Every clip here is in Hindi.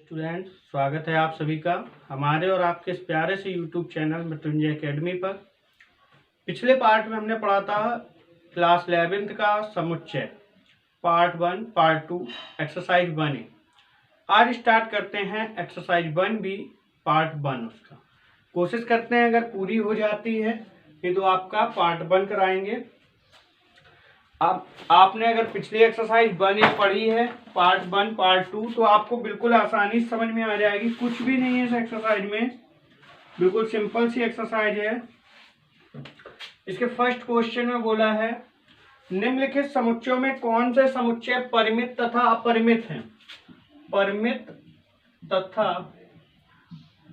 स्टूडेंट, स्वागत है आप सभी का हमारे और आपके इस प्यारे से यूट्यूब चैनल मृत्युंजय एकेडमी पर। पिछले पार्ट में हमने पढ़ा था क्लास 11th का समुच्चय पार्ट 1 पार्ट 2 एक्सरसाइज 1A। आज स्टार्ट करते हैं एक्सरसाइज 1B पार्ट 1। उसका कोशिश करते हैं, अगर पूरी हो जाती है तो आपका पार्ट 1 कराएंगे। अब आपने अगर पिछली एक्सरसाइज 1A पढ़ी है पार्ट 1 पार्ट 2 तो आपको बिल्कुल आसानी से समझ में आ जाएगी। कुछ भी नहीं है इस एक्सरसाइज में, बिल्कुल सिंपल सी एक्सरसाइज है। इसके फर्स्ट क्वेश्चन में बोला है निम्नलिखित समुच्चयों में कौन से समुच्चय परिमित तथा अपरिमित हैं। परिमित तथा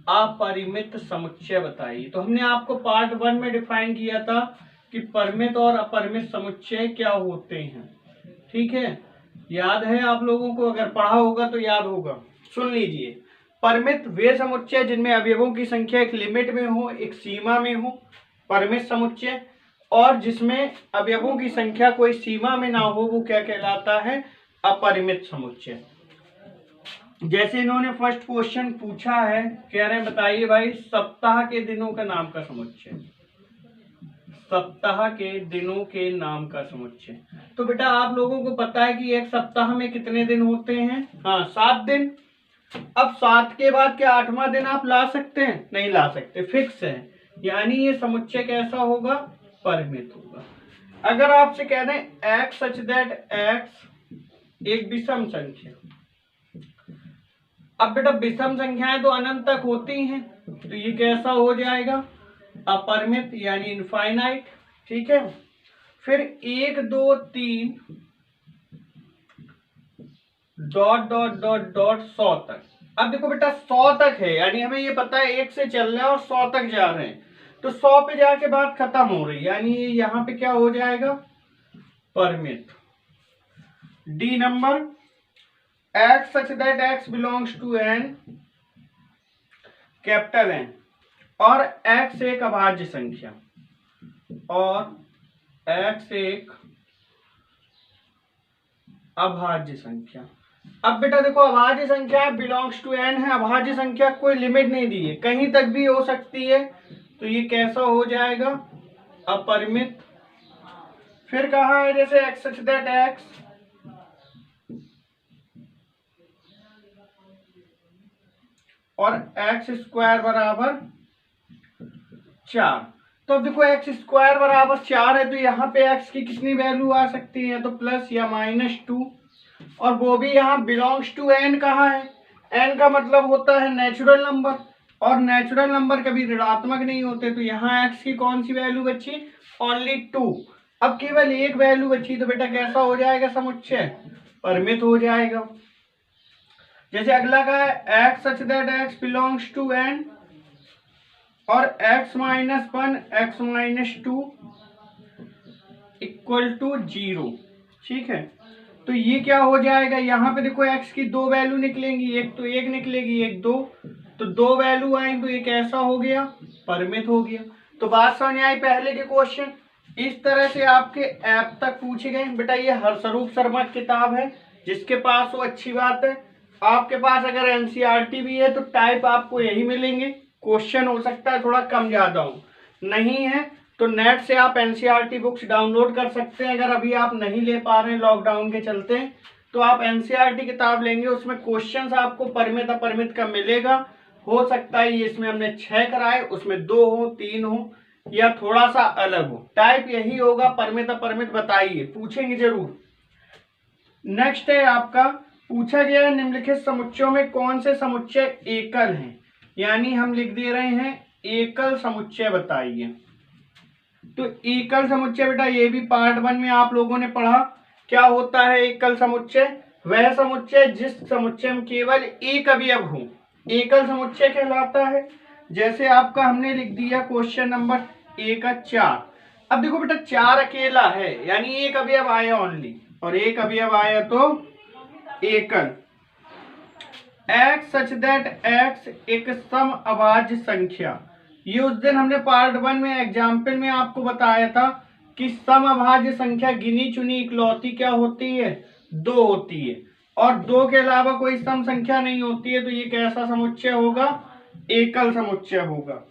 अपरिमित समुच्चय बताइए। तो हमने आपको पार्ट 1 में डिफाइन किया था कि परिमित और अपरिमित समुच्चय क्या होते हैं। ठीक है, याद है आप लोगों को? अगर पढ़ा होगा तो याद होगा। सुन लीजिए, परिमित वे समुच्चय जिनमें अवयवों की संख्या एक लिमिट में हो, एक सीमा में हो, परिमित समुच्चय। और जिसमें अवयवों की संख्या कोई सीमा में ना हो, वो क्या कहलाता है? अपरिमित समुच्चय। जैसे इन्होंने फर्स्ट क्वेश्चन पूछा है, कह रहे हैं बताइए भाई सप्ताह के दिनों का नाम का समुच्चय। सप्ताह के दिनों के नाम का समुच्चय। तो बेटा आप लोगों को पता है कि एक सप्ताह में कितने दिन होते हैं? हाँ, 7 दिन। अब 7 के बाद क्या 8वां दिन आप ला सकते हैं? नहीं ला सकते, फिक्स है। यानी ये समुच्चय कैसा होगा? परिमित होगा। अगर आपसे कह दें x सच दैट x एक विषम संख्या। अब बेटा विषम संख्याएं तो अनंत तक होती हैं, तो ये कैसा हो जाएगा? अपरिमित यानी इनफाइनाइट। ठीक है, फिर 1 2 3 डॉट डॉट डॉट डॉट 100 तक। अब देखो बेटा 100 तक है, यानी हमें ये पता है 1 से चल रहे हैं और 100 तक जा रहे हैं, तो 100 पे जाके बात खत्म हो रही है, यानी ये यहां पे क्या हो जाएगा? परिमित। The number x such that x belongs to n capital N और x एक अभाज्य संख्या और x एक अभाज्य संख्या। अब बेटा देखो अभाज्य संख्या बिलोंग्स टू n है, अभाज्य संख्या कोई लिमिट नहीं दी है, कहीं तक भी हो सकती है, तो ये कैसा हो जाएगा? अपरिमित। फिर कहा है जैसे x सच दैट x और x स्क्वायर बराबर 4। तो अब देखो x स्क्वायर बराबर 4 है, तो यहाँ पे x की कितनी वैल्यू आ सकती है? तो प्लस या -2, और वो भी यहाँ बिलोंग्स टू n कहा है? n का मतलब होता है नेचुरल नंबर, और नेचुरल नंबर कभी ऋणात्मक नहीं होते, तो यहाँ x की कौन सी वैल्यू बची? ओनली 2। अब केवल एक वैल्यू बची, तो बेटा कैसा हो जाएगा समुच्चय? परिमित हो जाएगा। जैसे अगला का है x such that x belongs to n और x -1 x -2 इक्वल टू 0। ठीक है, तो ये क्या हो जाएगा? यहाँ पे देखो x की 2 वैल्यू निकलेंगी, एक तो 1 निकलेगी, एक 2, तो 2 वैल्यू आई, तो ये कैसा हो गया? परिमित हो गया। तो बात समझ आई पहले के क्वेश्चन। इस तरह से आपके ऐप तक पूछे गए। बेटा ये हर्षरूप शर्मा की किताब है, जिसके पास हो अच्छी बात है। आपके पास अगर एनसीईआरटी भी है तो टाइप आपको यही मिलेंगे। क्वेश्चन हो सकता है थोड़ा कम ज्यादा हो, नहीं है तो नेट से आप एनसीईआरटी बुक्स डाउनलोड कर सकते हैं। अगर अभी आप नहीं ले पा रहे हैं लॉकडाउन के चलते, तो आप एनसीईआरटी किताब लेंगे, उसमें क्वेश्चंस आपको परिमित अपरिमित का मिलेगा। हो सकता है ये इसमें हमने 6 कराए, उसमें 2 हो, 3 हो, या थोड़ा सा अलग हो। टाइप यही होगा, परिमित अपरिमित बताइए, पूछेंगे जरूर। नेक्स्ट है आपका, पूछा गया है निम्नलिखित समुच्चयों में कौन से समुच्चय एकल हैं। यानी हम लिख दे रहे हैं एकल समुच्चय बताइए। तो एकल समुच्चय बेटा ये भी पार्ट 1 में आप लोगों ने पढ़ा। क्या होता है एकल समुच्चय? वह समुच्चय जिस समुच्चय में केवल एक अवयव हो, एकल समुच्चय कहलाता है। जैसे आपका हमने लिख दिया क्वेश्चन नंबर A का 4। अब देखो बेटा 4 अकेला है, यानी एक अवयव आया ओनली, और एक अवयव आया तो एकल। x सच दैट x एक सम अभाज्य संख्या। ये उस दिन हमने पार्ट 1 में एग्जाम्पल में आपको बताया था कि सम अभाज्य संख्या गिनी चुनी इकलौती क्या होती है? 2 होती है। और 2 के अलावा कोई सम संख्या नहीं होती है, तो ये कैसा समुच्चय होगा? एकल समुच्चय होगा।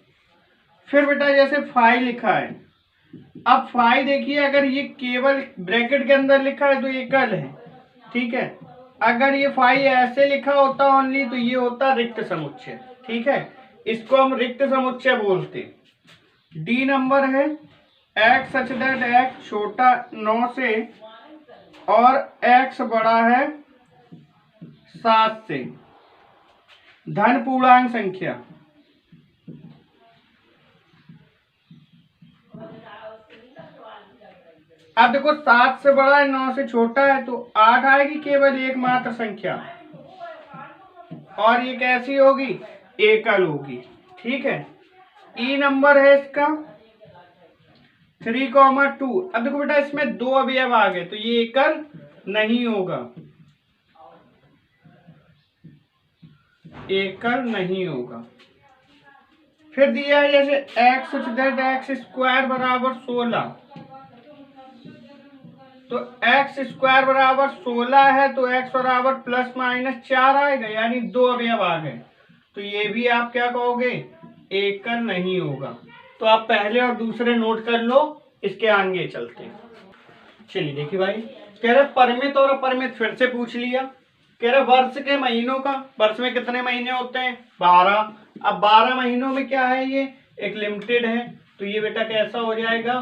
फिर बेटा जैसे फाई लिखा है, अब फाई देखिए, अगर ये केवल ब्रैकेट के अंदर लिखा है तो एकल है, ठीक है। अगर ये फाई ऐसे लिखा होता ओनली तो ये होता रिक्त समुच्चय, ठीक है। इसको हम रिक्त समुच्चय बोलते। डी नंबर है x सच दैट x छोटा 9 से और x बड़ा है 7 से, धन पूर्णांक संख्या। अब देखो 7 से बड़ा है 9 से छोटा है, तो 8 आएगी केवल एकमात्र संख्या, और ये कैसी होगी? एकल होगी, ठीक है। ई नंबर है इसका 3,2। अब देखो बेटा इसमें 2 अवयव आ गए, तो ये एकल नहीं होगा, एकल नहीं होगा। फिर दिया है जैसे x such that x square बराबर 16, तो x स्क्वायर बराबर 16 है, तो x बराबर प्लस माइनस 4 आएगा, यानी 2 अवयव आ गए, तो ये भी आप क्या कहोगे? एकल नहीं होगा। तो आप पहले और दूसरे नोट कर लो, इसके आगे चलते हैं। चलिए देखिए भाई, कह रहे परिमित और अपरिमित फिर से पूछ लिया। कह रहे वर्ष के महीनों का, वर्ष में कितने महीने होते हैं? 12। अब 12 महीनों में क्या है? ये एक लिमिटेड है, तो ये बेटा कैसा हो जाएगा?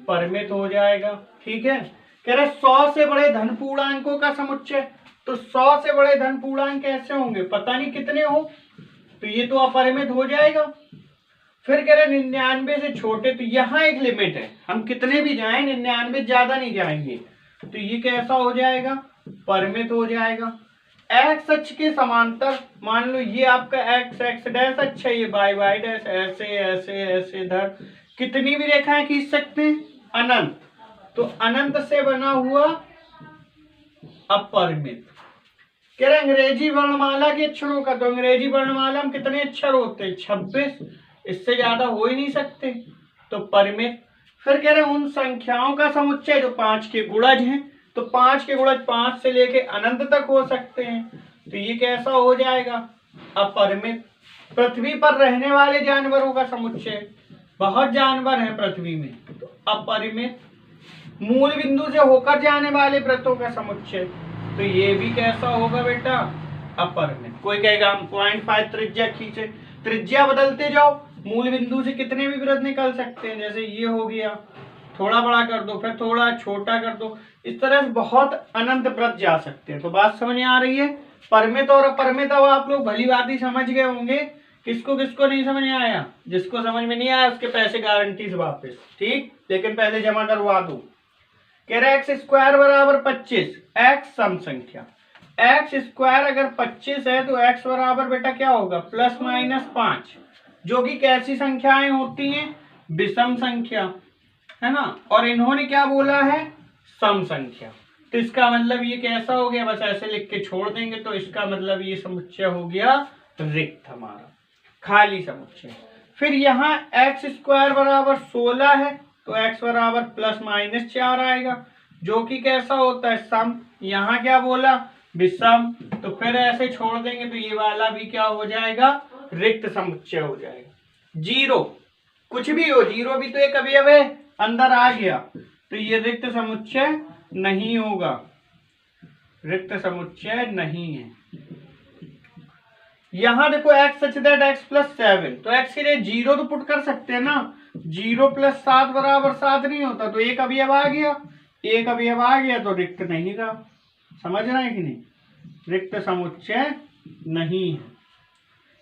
परिमित हो जाएगा, ठीक है। कह रहे 100 से बड़े धन पूर्णांकों का समुच्चय, तो 100 से बड़े धन पूर्णांक कैसे होंगे? पता नहीं कितने हो, तो ये तो अपरिमित हो जाएगा। फिर कह रहे 99 से छोटे, तो यहाँ एक लिमिट है, हम कितने भी जाएं 99 ज्यादा नहीं जाएंगे, तो ये कैसा हो जाएगा? परिमित हो जाएगा। एक्स अक्ष के समांतर, मान लो ये आपका एक्स एक्स डैश अक्ष है, ये वाई वाई डैश, ऐसे ऐसे ऐसे इधर कितनी भी रेखाएं खींच सकते हैं, अनंत। तो अनंत से बना हुआ अपरिमित। कह रहे अंग्रेजी वर्णमाला के अक्षरों का, तो अंग्रेजी वर्णमाला में कितने अक्षर होते हैं? 26, इससे ज्यादा हो ही नहीं सकते, तो परिमित। फिर कह रहे उन संख्याओं का समुच्चय जो 5 के गुणज हैं, तो 5 के गुणज 5 से लेके अनंत तक हो सकते हैं, तो ये कैसा हो जाएगा? अपरिमित। पृथ्वी पर रहने वाले जानवरों का समुच्चय, बहुत जानवर हैं पृथ्वी में, तो अपरिमित। मूल बिंदु से होकर जाने वाले वृत्तों का समुच्चय, तो ये भी कैसा होगा बेटा? अपरिमित। कोई कहेगा हम 0.5 त्रिज्या खींचे, त्रिज्या बदलते जाओ, मूल बिंदु से कितने भी वृत्त निकल सकते हैं, जैसे ये हो गया, थोड़ा बड़ा कर दो, फिर थोड़ा छोटा कर दो, इस तरह से बहुत अनंत वृत्त जा सकते हैं। तो बात समझ में आ रही है? परिमित और अपरिमित अब आप लोग भली बात ही समझ गए होंगे। किसको किसको नहीं समझ में आया? जिसको समझ में नहीं आया उसके पैसे गारंटी से वापस, ठीक, लेकिन पहले जमा करवा दो। कह रहा है एक्स स्क्वायर बराबर 25, एक्स सम संख्या। एक्स स्क्वायर अगर 25 है तो एक्स बराबर बेटा क्या होगा? प्लस माइनस 5, जो कि कैसी संख्याएं होती हैं? विषम संख्या, है ना। और इन्होंने क्या बोला है? सम संख्या। तो इसका मतलब ये कैसा हो गया? बस ऐसे लिख के छोड़ देंगे, तो इसका मतलब ये समुच्चय हो गया रिक्त, हमारा खाली समुच्चय। फिर यहाँ एक्स स्क्वायर बराबर 16 है, तो x बराबर प्लस माइनस 4 आएगा, जो कि कैसा होता है? सम। यहाँ क्या बोला? विषम। तो फिर ऐसे छोड़ देंगे, तो ये वाला भी क्या हो जाएगा? रिक्त समुच्चय हो जाएगा। जीरो, कुछ भी हो, जीरो भी तो एक अवयव है, अंदर आ गया, तो ये रिक्त समुच्चय नहीं होगा, रिक्त समुच्चय नहीं है। यहाँ देखो x such that x plus 7, तो x के लिए 0 तो पुट कर सकते हैं ना। 0 प्लस 7 बराबर 7 नहीं होता, तो एक अवयव आ गया, एक अवयव आ गया तो रिक्त नहीं रहा। समझ रहे हैं कि नहीं? रिक्त समुच्चय नहीं है।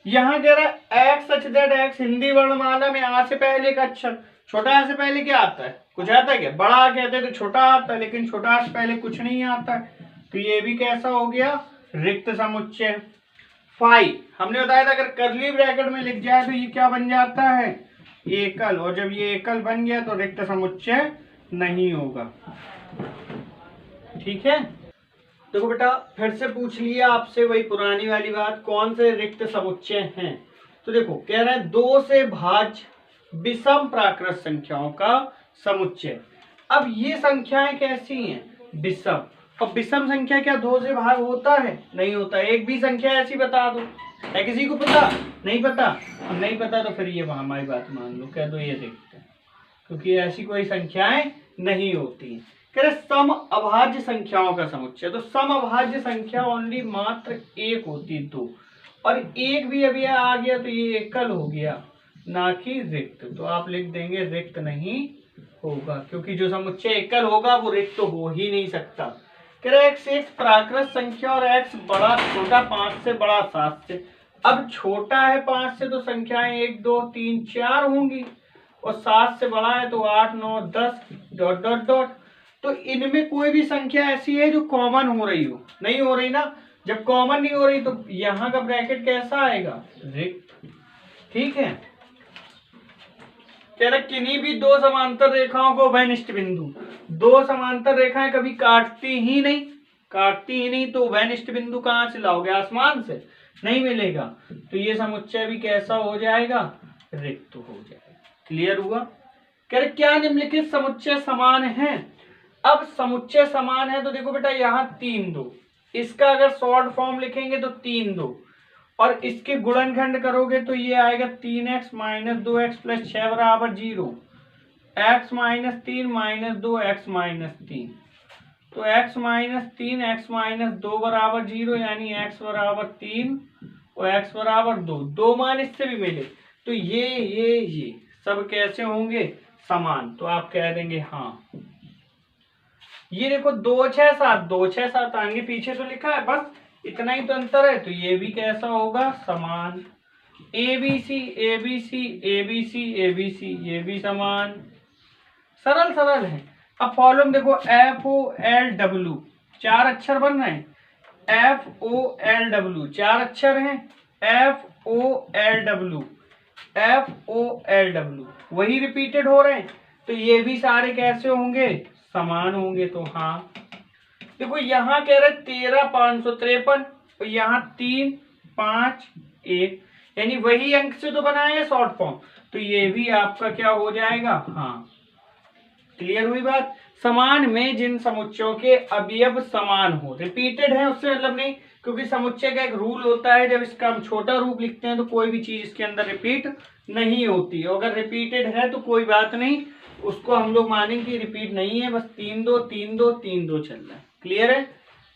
यहाँ कह रहा है x such that x, Hindi वर्णमाला में आ से पहले का अक्षर, छोटा आ से पहले क्या आता है? कुछ आता है क्या? बड़ा आ कहते हैं तो छोटा आता है, लेकिन छोटा आ से पहले कुछ नहीं आता है, तो ये भी कैसा हो गया? रिक्त समुच्चय। फाइव हमने बताया था अगर कर्ली ब्रैकेट में लिख जाए तो ये क्या बन जाता है? एकल। और जब ये एकल बन गया तो रिक्त समुच्चय नहीं होगा, ठीक है। देखो बेटा फिर से पूछ लिया आपसे वही पुरानी वाली बात, कौन से रिक्त समुच्चय हैं? तो देखो कह रहा है 2 से भाज्य विषम प्राकृत संख्याओं का समुच्चय। अब ये संख्याएं कैसी हैं? विषम। और विषम संख्या क्या 2 से भाग होता है? नहीं होता। एक भी संख्या ऐसी बता दो, है किसी को पता? नहीं पता। नहीं पता तो फिर ये हमारी बात मान लो, कह दो ये देखते हैं, क्योंकि ऐसी कोई संख्याएं नहीं होती हैं। कह रहे सम अभाज्य संख्याओं का समुच्चय, तो सम अभाज्य संख्या ओनली मात्र एक होती, 2, और एक भी अभी आ गया तो ये एकल हो गया, ना कि रिक्त। तो आप लिख देंगे रिक्त नहीं होगा, क्योंकि जो समुच्चय एकल होगा वो रिक्त तो हो ही नहीं सकता। कह रहे x एक प्राकृत संख्या और x बड़ा छोटा 5 से बड़ा 7 से। अब छोटा है 5 से तो संख्याएं 1 2 3 4 होंगी, और 7 से बड़ा है तो 8 9 10 डॉट डॉट डॉट। तो इनमें कोई भी संख्या ऐसी है जो कॉमन हो रही हो? नहीं हो रही ना। जब कॉमन नहीं हो रही तो यहाँ का ब्रैकेट कैसा आएगा? रिक्त। ठीक है। कह रहे किन्हीं भी दो समांतर रेखाओं को उभयनिष्ठ बिंदु, दो समांतर रेखाएं कभी काटती ही नहीं, तो उभयनिष्ठ बिंदु कहां से लाओगे? आसमान से नहीं मिलेगा। तो ये समुच्चय भी कैसा हो जाएगा? रिक्त हो जाएगा। क्लियर हुआ? कह रहे क्या निम्नलिखित समुच्चय समान है? अब समुच्चय समान है तो देखो बेटा यहाँ 3 2, इसका अगर शॉर्ट फॉर्म लिखेंगे तो 3 2, और इसके गुणनखंड करोगे तो ये आएगा 3x - 2x + 6 बराबर 0, x - 3 - 2 x - 3, तो x - 3 x - 2 बराबर 0, यानी x बराबर 3 और x बराबर 2। दो मान इससे भी मिले तो ये सब कैसे होंगे? समान। तो आप कह देंगे हाँ। ये देखो 2 6 7 2 6 7 आगे पीछे तो लिखा है, बस इतना ही तो अंतर है। तो ये भी कैसा होगा? समान। ABC ABC ABC ABC ये भी समान। सरल सरल है। अब फॉलोइंग देखो FOLW, 4 अक्षर बन रहे हैं। FOLW 4 अक्षर हैं। FOLW FOLW वही रिपीटेड हो रहे हैं, तो ये भी सारे कैसे होंगे? समान होंगे। तो हाँ देखो यहाँ कह रहे 13 553 और यहाँ 3 5 1, यानी वही अंक से तो बनाए हैं शॉर्ट फॉर्म, तो ये भी आपका क्या हो जाएगा? हाँ। क्लियर हुई बात? समान में जिन समुच्चयों के अवयव समान हो, रिपीटेड है उससे मतलब नहीं, क्योंकि समुच्चय का एक रूल होता है, जब इसका हम छोटा रूप लिखते हैं तो कोई भी चीज इसके अंदर रिपीट नहीं होती। अगर रिपीटेड है तो कोई बात नहीं, उसको हम लोग मानेंगे कि रिपीट नहीं है, बस 3 2 3 2 3 2 चल रहा है। क्लियर है?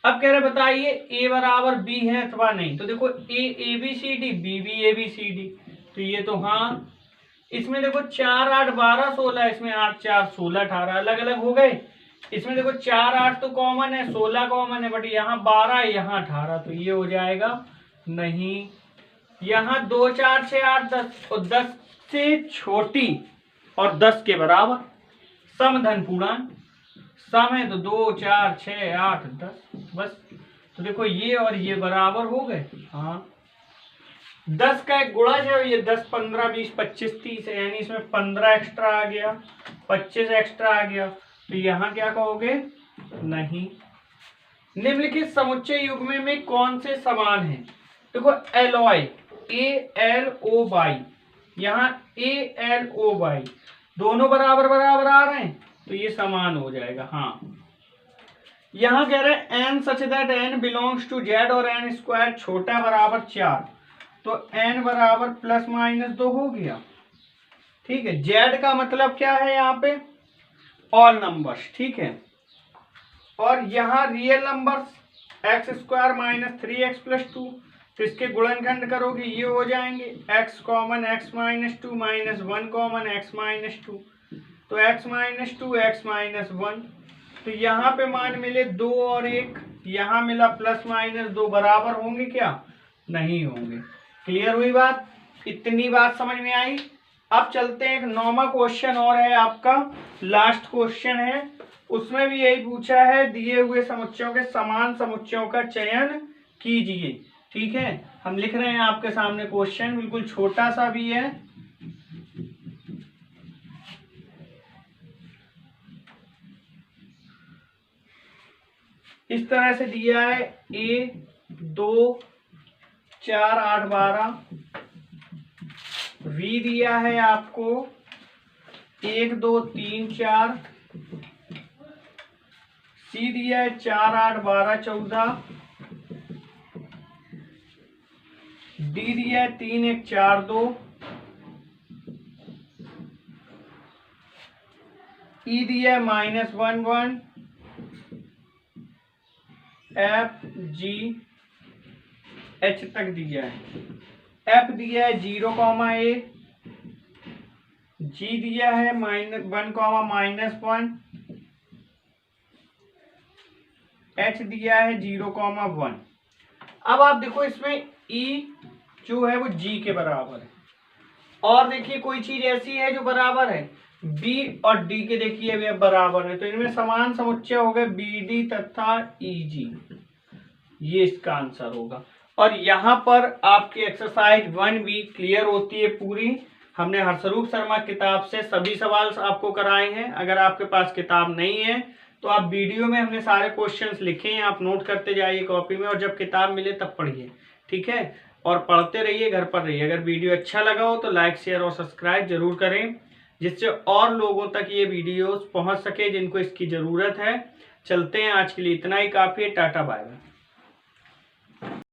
अब कह रहे बताइए a बराबर b है अथवा नहीं। तो देखो a ABCD b भी ABCD, तो ये तो हाँ। इसमें देखो 4 8 12 16, इसमें 8 4 16 18 अलग अलग हो गए। इसमें देखो 4 8 तो कॉमन है, 16 कॉमन है, बट यहाँ 12 है, यहाँ 18, तो ये हो जाएगा नहीं। यहाँ 2 4 6 8 10 और 10 से छोटी और 10 के बराबर समधन पूर्णांक। सम है तो 2 4 6 8 10 बस। तो देखो ये और ये बराबर हो गए। हाँ 10 का एक गुणज है, ये 10 15 20 25 30 है, यानी इसमें 15 एक्स्ट्रा आ गया, 25 एक्स्ट्रा आ गया, तो यहाँ क्या कहोगे? नहीं। निम्नलिखित समुच्चय युग्म में कौन से समान है? देखो एलॉय ALOY, यहाँ ALOY दोनों बराबर बराबर आ रहे हैं, तो ये समान हो जाएगा। हाँ यहाँ कह रहे हैं n such that n belongs to z और n स्क्वायर छोटा बराबर 4, तो n बराबर ±2 हो गया। ठीक है। z का मतलब क्या है? यहाँ पे ऑल नंबर्स। ठीक है। और यहाँ रियल नंबर्स x² - 3x + 2, तो इसके गुणनखंड करोगे ये हो जाएंगे x common x - 2 -1 common x - 2, तो x - 2 x - 1, तो यहाँ पे मान मिले 2 और 1, यहाँ मिला ±2, बराबर होंगे क्या? नहीं होंगे। क्लियर हुई बात? इतनी बात समझ में आई? अब चलते हैं, एक 9वां क्वेश्चन और है आपका, लास्ट क्वेश्चन है। उसमें भी यही पूछा है, दिए हुए समुच्चयों के समान समुच्चयों का चयन कीजिए। ठीक है। हम लिख रहे हैं आपके सामने क्वेश्चन, बिल्कुल छोटा सा भी है। इस तरह से दिया है A 2 4 8 12, V दिया है आपको 1 2 3 4, सी दिया है 4 8 12 14, डी दिया है 3 1 4 2, ई दिया है -1 1, एफ जी एच तक दिया है, एफ दिया है 0 ए, जी दिया है -1 -1, एच दिया है 0 1। अब आप देखो इसमें ई जो है वो जी के बराबर है, और देखिए कोई चीज ऐसी है जो बराबर है, बी और डी के देखिए वे बराबर है, तो इनमें समान समुच्चय हो गए बी डी तथा ई जी, ये इसका आंसर होगा। और यहाँ पर आपकी एक्सरसाइज 1B क्लियर होती है पूरी। हमने हर्षरूप शर्मा किताब से सभी सवाल आपको कराए हैं। अगर आपके पास किताब नहीं है तो आप वीडियो में हमने सारे क्वेश्चंस लिखे हैं, आप नोट करते जाइए कॉपी में, और जब किताब मिले तब पढ़िए, ठीक है। और पढ़ते रहिए, घर पर रहिए। अगर वीडियो अच्छा लगा हो तो लाइक शेयर और सब्सक्राइब जरूर करें, जिससे और लोगों तक ये वीडियोस पहुंच सके जिनको इसकी ज़रूरत है। चलते हैं, आज के लिए इतना ही काफ़ी है। टाटा बाय बाय।